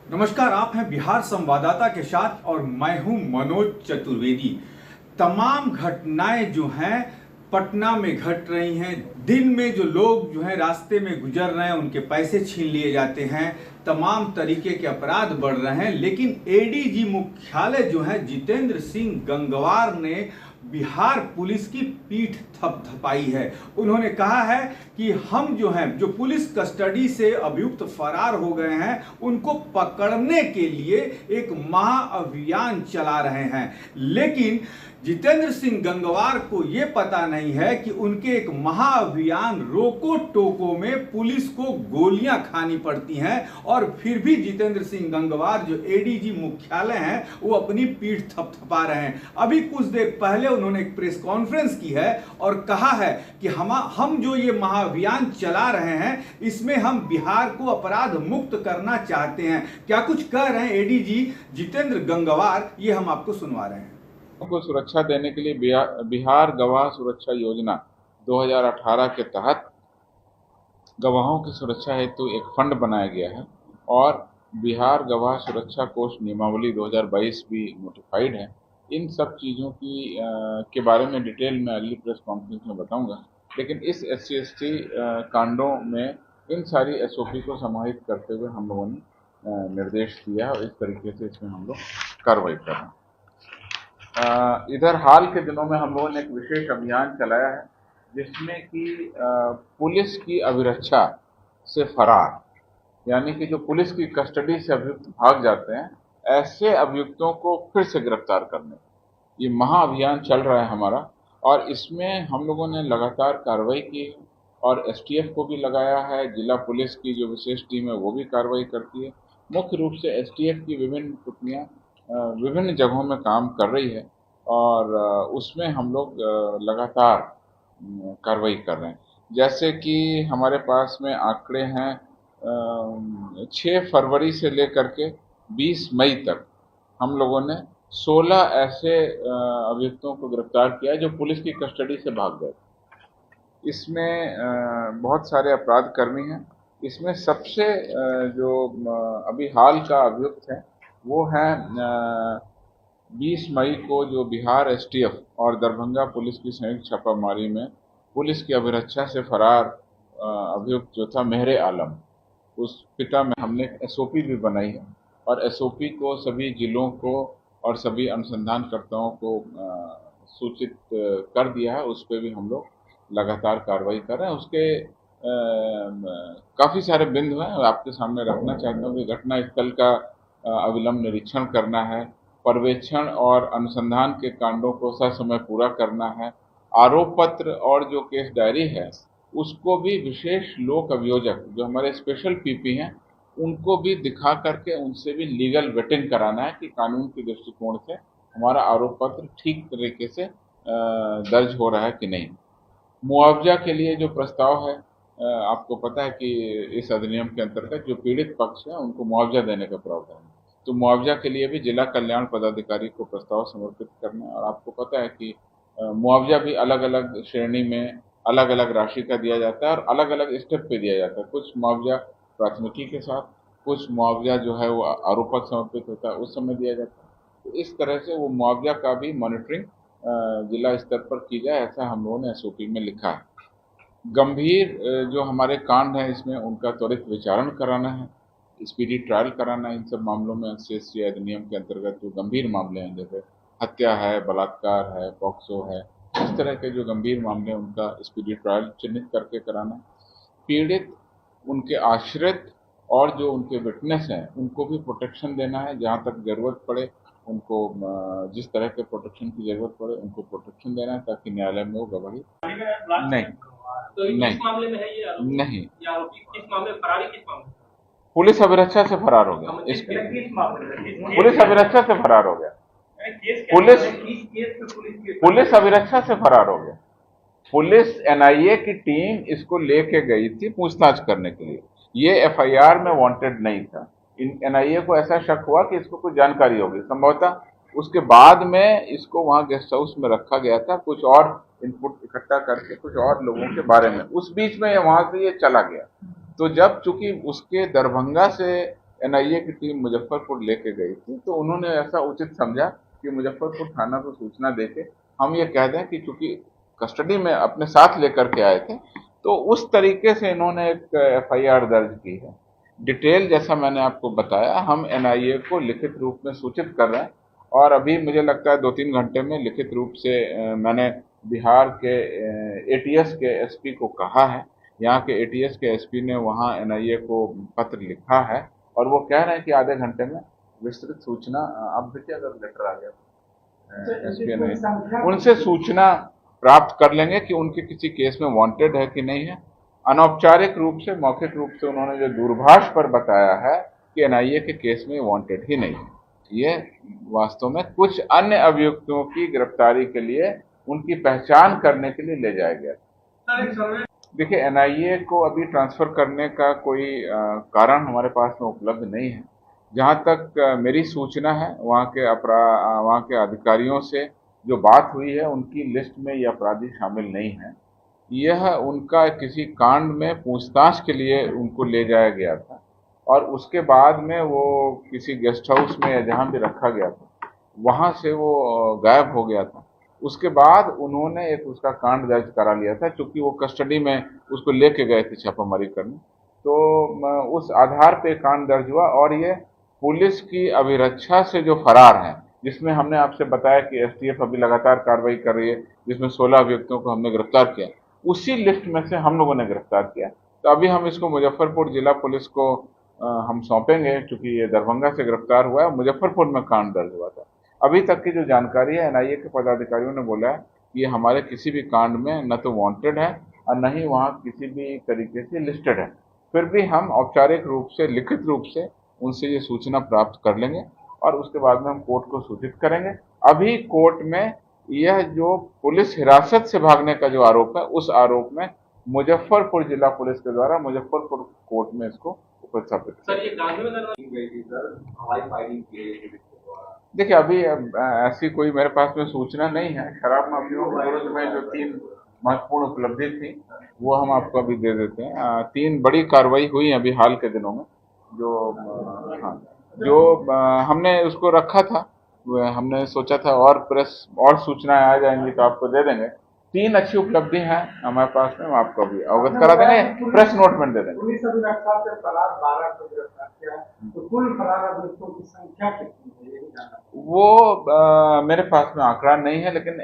नमस्कार, आप हैं बिहार संवाददाता के साथ और मैं हूं मनोज चतुर्वेदी। तमाम घटनाएं जो हैं पटना में घट रही हैं। दिन में जो लोग जो हैं रास्ते में गुजर रहे हैं, उनके पैसे छीन लिए जाते हैं, तमाम तरीके के अपराध बढ़ रहे हैं। लेकिन एडीजी मुख्यालय जो है जितेंद्र सिंह गंगवार ने बिहार पुलिस की पीठ थपथपाई है। उन्होंने कहा है कि हम जो हैं, जो पुलिस कस्टडी से अभियुक्त फरार हो गए हैं, उनको पकड़ने के लिए एक महाअभियान चला रहे हैं। लेकिन जितेंद्र सिंह गंगवार को यह पता नहीं है कि उनके एक महाअभियान रोको टोको में पुलिस को गोलियां खानी पड़ती हैं, और फिर भी जितेंद्र सिंह गंगवार जो एडीजी मुख्यालय हैं वो अपनी पीठ थपथपा रहे हैं। अभी कुछ देर पहले उन्होंने एक प्रेस कॉन्फ्रेंस की है और कहा है कि हम जो ये महाअभियान चला रहे हैं, इसमें हम बिहार को अपराध मुक्त करना चाहते हैं। क्या कुछ कह रहे हैं एडीजी जितेंद्र गंगवार, ये हम आपको सुनवा रहे हैं। को सुरक्षा देने के लिए बिहार गवाह सुरक्षा योजना 2018 के तहत गवाहों की सुरक्षा हेतु एक फंड बनाया गया है और बिहार गवाह सुरक्षा कोष नियमावली 2022 भी नोटिफाइड है। इन सब चीज़ों के बारे में डिटेल में अगली प्रेस कॉन्फ्रेंस में बताऊंगा। लेकिन इस SC/ST कांडों में इन सारी SOP को समाहित करते हुए हम लोगों ने निर्देश दिया और इस तरीके से इसमें हम लोग कार्रवाई कर रहे हैं। इधर हाल के दिनों में हम लोगों ने एक विशेष अभियान चलाया है जिसमें कि पुलिस की अभिरक्षा से फरार, यानी कि जो पुलिस की कस्टडी से अभियुक्त भाग जाते हैं, ऐसे अभियुक्तों को फिर से गिरफ्तार करने, ये महाअभियान चल रहा है हमारा। और इसमें हम लोगों ने लगातार कार्रवाई की है और STF को भी लगाया है। जिला पुलिस की जो विशेष टीम है वो भी कार्रवाई करती है। मुख्य रूप से STF की विभिन्न टुकड़ियाँ विभिन्न जगहों में काम कर रही है और उसमें हम लोग लगातार कार्रवाई कर रहे हैं। जैसे कि हमारे पास में आंकड़े हैं 6 फरवरी से लेकर के 20 मई तक हम लोगों ने 16 ऐसे अभियुक्तों को गिरफ्तार किया है जो पुलिस की कस्टडी से भाग गए। इसमें बहुत सारे अपराध कर्मी हैं। इसमें सबसे जो अभी हाल का अभियुक्त है वो है 20 मई को जो बिहार STF और दरभंगा पुलिस की संयुक्त छापामारी में पुलिस की अभिरक्षा से फरार अभियुक्त जो था मेहरे आलम, उस पिता में हमने एक SOP भी बनाई है और SOP को सभी जिलों को और सभी अनुसंधानकर्ताओं को सूचित कर दिया है। उस पर भी हम लोग लगातार कार्रवाई कर रहे हैं। उसके काफ़ी सारे बिंदु हैं, आपके सामने रखना चाहता हूँ कि घटनास्थल का अविलंब निरीक्षण करना है, पर्यवेक्षण और अनुसंधान के कांडों को ससमय पूरा करना है, आरोप पत्र और जो केस डायरी है उसको भी विशेष लोक अभियोजक जो हमारे स्पेशल PP हैं उनको भी दिखा करके उनसे भी लीगल वेटिंग कराना है कि कानून के दृष्टिकोण से हमारा आरोप पत्र ठीक तरीके से दर्ज हो रहा है कि नहीं। मुआवजा के लिए जो प्रस्ताव है, आपको पता है कि इस अधिनियम के अंतर्गत जो पीड़ित पक्ष है उनको मुआवजा देने का प्रावधान है, तो मुआवजा के लिए भी जिला कल्याण पदाधिकारी को प्रस्ताव समर्पित करना है। और आपको पता है कि मुआवजा भी अलग अलग श्रेणी में अलग अलग राशि का दिया जाता है और अलग अलग स्टेप पे दिया जाता है। कुछ मुआवजा प्राथमिकी के साथ, कुछ मुआवजा जो है वो आरोपक समर्पित होता है उस समय दिया जाता है। तो इस तरह से वो मुआवजा का भी मॉनिटरिंग जिला स्तर पर की जाए, ऐसा हम लोगों ने SOP में लिखा है। गंभीर जो हमारे कांड हैं इसमें उनका त्वरित विचारण कराना है, स्पीडी ट्रायल कराना है। इन सब मामलों में SC/ST अधिनियम के अंतर्गत जो गंभीर मामले हैं, जैसे हत्या है, बलात्कार है, पॉक्सो है, इस तरह के जो गंभीर मामले हैं उनका स्पीडी ट्रायल चिन्हित करके कराना है। पीड़ित, उनके आश्रित और जो उनके विटनेस हैं उनको भी प्रोटेक्शन देना है। जहाँ तक ज़रूरत पड़े उनको जिस तरह के प्रोटेक्शन की ज़रूरत पड़े उनको प्रोटेक्शन देना है ताकि न्यायालय में वो गवाही नहीं तो नहीं किस मामले में है ये आरोपी? नहीं या आरोपी किस मामले में फरारी, किस मामले में? पुलिस अभिरक्षा से फरार हो गया। इसकी किस मामले में? पुलिस अभिरक्षा से फरार हो गया। पुलिस अभिरक्षा से फरार हो गया। पुलिस NIA की टीम इसको लेके गई थी पूछताछ करने के लिए। ये FIR में वांटेड नहीं था। NIA को ऐसा शक हुआ कि इसको कुछ जानकारी होगी, संभवतः उसके बाद में इसको वहाँ गेस्ट हाउस में रखा गया था, कुछ और इनपुट इकट्ठा करके कुछ और लोगों के बारे में। उस बीच में वहाँ से ये चला गया। तो जब चूंकि उसके दरभंगा से एनआईए की टीम मुजफ्फरपुर लेके गई थी, तो उन्होंने ऐसा उचित समझा कि मुजफ्फरपुर थाना को सूचना देके हम ये कह दें कि चूंकि कस्टडी में अपने साथ लेकर के आए थे, तो उस तरीके से इन्होंने एक एफआईआर दर्ज की है। डिटेल जैसा मैंने आपको बताया, हम एनआईए को लिखित रूप में सूचित कर रहे हैं और अभी मुझे लगता है 2-3 घंटे में लिखित रूप से मैंने बिहार के एटीएस के एसपी को कहा है, यहाँ के एटीएस के एसपी ने वहाँ एनआईए को पत्र लिखा है और वो कह रहे हैं कि आधे घंटे में विस्तृत सूचना, आप देखिए अगर लेटर आ गया एसपी ने, उनसे सूचना प्राप्त कर लेंगे कि उनके किसी केस में वांटेड है कि नहीं है। अनौपचारिक रूप से, मौखिक रूप से उन्होंने जो दूरभाष पर बताया है कि एनआईए के केस में वांटेड ही नहीं है। ये वास्तव में कुछ अन्य अभियुक्तों की गिरफ्तारी के लिए, उनकी पहचान करने के लिए ले जाया गया। देखिए, एनआईए को अभी ट्रांसफर करने का कोई कारण हमारे पास में उपलब्ध नहीं है। जहाँ तक मेरी सूचना है, वहाँ के अधिकारियों से जो बात हुई है, उनकी लिस्ट में ये अपराधी शामिल नहीं है। यह उनका किसी कांड में पूछताछ के लिए उनको ले जाया गया था और उसके बाद में वो किसी गेस्ट हाउस में या जहाँ भी रखा गया था, वहाँ से वो गायब हो गया था। उसके बाद उन्होंने एक उसका कांड दर्ज करा लिया था, क्योंकि वो कस्टडी में उसको लेके गए थे छापामारी करने, तो उस आधार पे कांड दर्ज हुआ और ये पुलिस की अभिरक्षा से जो फरार हैं, जिसमें हमने आपसे बताया कि एसटीएफ अभी लगातार कार्रवाई कर रही है, जिसमें 16 अभियुक्तों को हमने गिरफ्तार किया, उसी लिस्ट में से हम लोगों ने गिरफ्तार किया। तो अभी हम इसको मुजफ्फरपुर जिला पुलिस को हम सौंपेंगे, क्योंकि ये दरभंगा से गिरफ्तार हुआ है, मुजफ्फरपुर में कांड दर्ज हुआ था। अभी तक की जो जानकारी है, एनआईए के पदाधिकारियों ने बोला है कि ये हमारे किसी भी कांड में न तो वांटेड है और न ही वहाँ किसी भी तरीके से लिस्टेड है। फिर भी हम औपचारिक रूप से, लिखित रूप से उनसे ये सूचना प्राप्त कर लेंगे और उसके बाद में हम कोर्ट को सूचित करेंगे। अभी कोर्ट में यह जो पुलिस हिरासत से भागने का जो आरोप है, उस आरोप में मुजफ्फरपुर जिला पुलिस के द्वारा मुजफ्फरपुर कोर्ट में इसको उपस्थापित सर, ये गांधी देखिए, अभी ऐसी कोई मेरे पास में सूचना नहीं है। शराब माफियाओं के विरुद्ध में जो 3 महत्वपूर्ण उपलब्धि थी, वो हम आपको अभी दे देते हैं। 3 बड़ी कार्रवाई हुई अभी हाल के दिनों में, जो हमने उसको रखा था, हमने सोचा था और प्रेस और सूचनाएं आ जाएंगी तो आपको दे देंगे। 3 अच्छी उपलब्धि हैं हमारे पास में, हम आपको अभी अवगत करा देंगे, प्रेस नोटमेंट दे देंगे। पुलिस अभी रक्षा से फरार 12 को गिरफ्तार किया है, तो कुल फरार अभियुक्तों की संख्या कितनी है, ये भी जानना है। वो मेरे पास में आंकड़ा नहीं है, लेकिन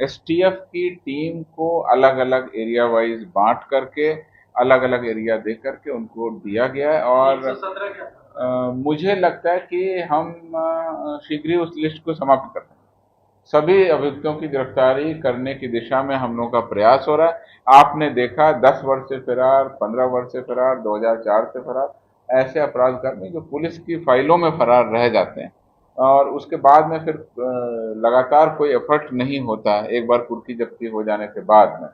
एसटीएफ की टीम को अलग अलग एरिया वाइज बांट करके, अलग अलग एरिया दे करके उनको दिया गया है और 117 क्या था? मुझे लगता है कि हम शीघ्र ही उस लिस्ट को समाप्त कर देंगे। सभी अभियुक्तों की गिरफ्तारी करने की दिशा में हम लोगों का प्रयास हो रहा है। आपने देखा 10 वर्ष से फरार, 15 वर्ष से फरार, 2004 से फरार, ऐसे अपराधकर्मी जो पुलिस की फाइलों में फरार रह जाते हैं और उसके बाद में फिर लगातार कोई एफर्ट नहीं होता। एक बार कुर्की जब्ती हो जाने के बाद में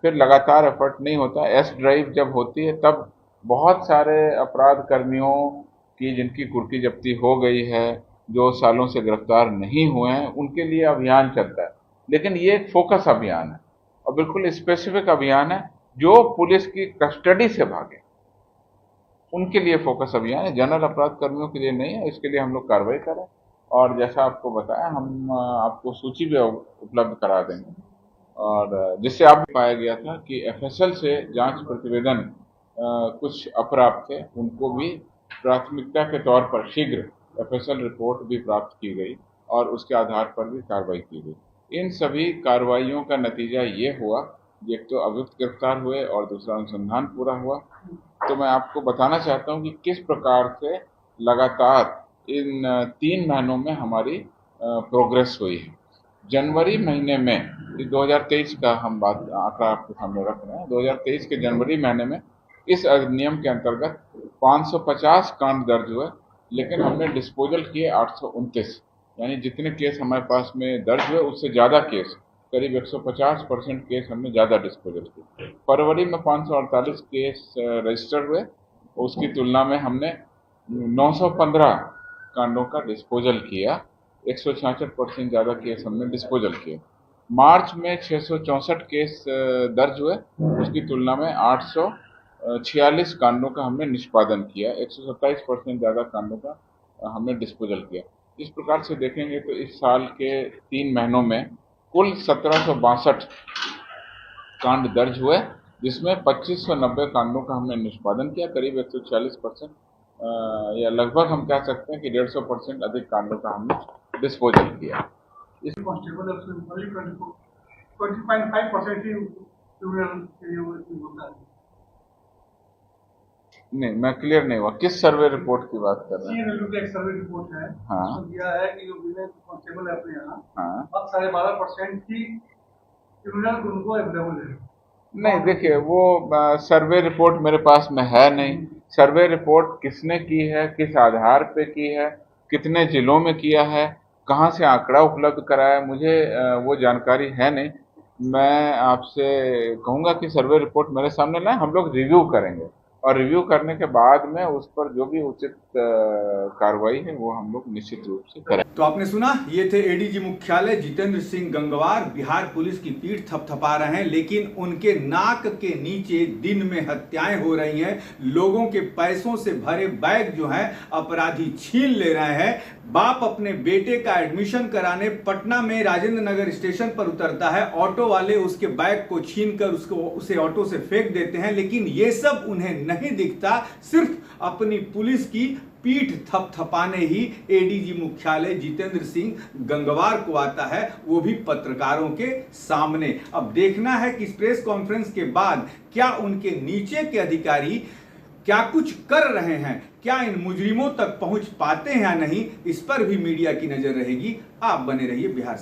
फिर लगातार एफर्ट नहीं होता। एस ड्राइव जब होती है तब बहुत सारे अपराध कर्मियों की, जिनकी कुर्की जब्ती हो गई है, जो सालों से गिरफ्तार नहीं हुए हैं, उनके लिए अभियान चलता है। लेकिन ये एक फोकस अभियान है और बिल्कुल स्पेसिफिक अभियान है। जो पुलिस की कस्टडी से भागे उनके लिए फोकस अभियान है, जनरल अपराध कर्मियों के लिए नहीं है। इसके लिए हम लोग कार्रवाई करें और जैसा आपको बताया, हम आपको सूची भी उपलब्ध करा देंगे। और जिससे आप पाया गया था कि एफएसएल से जांच प्रतिवेदन कुछ अप्राप्त थे, उनको भी प्राथमिकता के तौर पर शीघ्र एफएसएल रिपोर्ट भी प्राप्त की गई और उसके आधार पर भी कार्रवाई की गई। इन सभी कार्रवाइयों का नतीजा ये हुआ, एक तो अभियुक्त गिरफ्तार हुए और दूसरा अनुसंधान पूरा हुआ। तो मैं आपको बताना चाहता हूँ कि किस प्रकार से लगातार इन 3 महीनों में हमारी प्रोग्रेस हुई है। जनवरी महीने में, 2023 का हम बात आंकड़ा आपके सामने रख रहे हैं, 2023 के जनवरी महीने में इस अधिनियम के अंतर्गत 550 कांड दर्ज हुए, लेकिन हमने डिस्पोजल किए 829। यानी जितने केस हमारे पास में दर्ज हुए उससे ज़्यादा केस, करीब 150% केस हमने ज़्यादा डिस्पोजल किए। फरवरी में 548 केस रजिस्टर हुए, उसकी तुलना में हमने 915 कांडों का डिस्पोजल किया, 166% ज़्यादा केस हमने डिस्पोजल किए। मार्च में 664 केस दर्ज हुए, उसकी तुलना में 46 कांडों का हमने निष्पादन किया, 127% ज़्यादा कांडों का हमने डिस्पोजल किया। इस प्रकार से देखेंगे तो इस साल के 3 महीनों में कुल 1762 कांड दर्ज हुए, जिसमें 2590 कांडों का हमने निष्पादन किया, करीब 140% या लगभग हम कह सकते हैं कि 150% अधिक कांडों का हमने डिस्पोजल किया। इस कांस्टेबल 20.5% ही क्रिमिनल होता है। नहीं, मैं क्लियर नहीं हुआ, किस सर्वे रिपोर्ट की बात कर रहे हैं? CNLU का एक सर्वे रिपोर्ट है, हाँ। उसमें दिया है कि जो विमेन कांस्टेबल है अपने यहाँ, हाँ। अब 12.5% ही क्रिमिनल उनको अवेलेबल है। नहीं, देखिए वो सर्वे रिपोर्ट मेरे पास में है नहीं। सर्वे रिपोर्ट किसने की है, किस आधार पे की है, कितने जिलों में किया है, कहाँ से आंकड़ा उपलब्ध कराया, मुझे वो जानकारी है नहीं। मैं आपसे कहूँगा कि सर्वे रिपोर्ट मेरे सामने लाएं, हम लोग रिव्यू करेंगे और रिव्यू करने के बाद में उस पर जो भी उचित कार्रवाई है वो हम लोग निश्चित रूप से करें। तो आपने सुना, ये थे एडीजी मुख्यालय जितेंद्र सिंह गंगवार। बिहार पुलिस की पीठ थपथपा रहे हैं, लेकिन उनके नाक के नीचे दिन में हत्याएं हो रही हैं। लोगों के पैसों से भरे बैग जो है अपराधी छीन ले रहे हैं। बाप अपने बेटे का एडमिशन कराने पटना में राजेंद्र नगर स्टेशन पर उतरता है, ऑटो वाले उसके बैग को छीनकर उसे ऑटो से फेंक देते हैं, लेकिन ये सब उन्हें नहीं दिखता। सिर्फ अपनी पुलिस की पीठ थपथपाने ही एडीजी मुख्यालय जितेंद्र सिंह गंगवार को आता है, वो भी पत्रकारों के सामने। अब देखना है कि इस प्रेस कॉन्फ्रेंस के बाद क्या उनके नीचे के अधिकारी क्या कुछ कर रहे हैं, क्या इन मुजरिमों तक पहुंच पाते हैं या नहीं, इस पर भी मीडिया की नजर रहेगी। आप बने रहिए बिहार से।